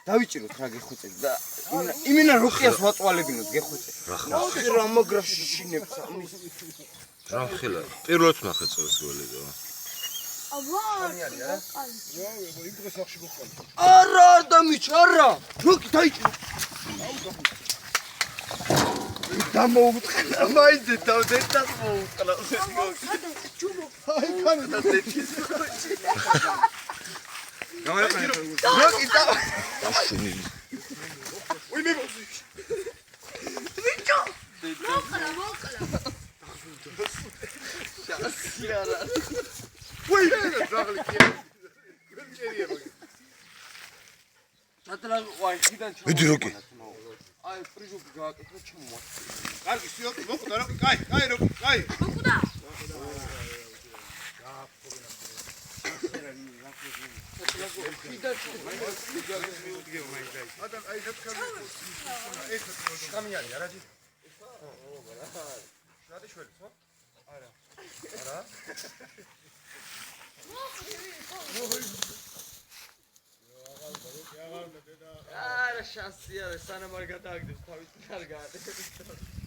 დავიჭიროთ რა გეხუწეთ და იმენა როკიას ვაწვალებინოთ გეხუწეთ რა მაგრაში შინებს ამის რა ხელა პირველად ნახე წელს გველედა არა არ დამიჩა არა როკი დაიჭირო დამოუწყლა მაინც დავდეთას მოუწყლა აი კანა და დეთის როკი დაშინი უი მე ვიჭო მოყლა შასიარა უი ძაღლი კერია სათლა ვაი ხიდან ჩამო მიდი როკი აი პრიჟუკი გააკეთე ჩამოვა კარგი სიოთი მოკვდა როკი კაი როკი კაი მოკვდა არა შანსია სანამ არ გადააგდებს თავის კარგად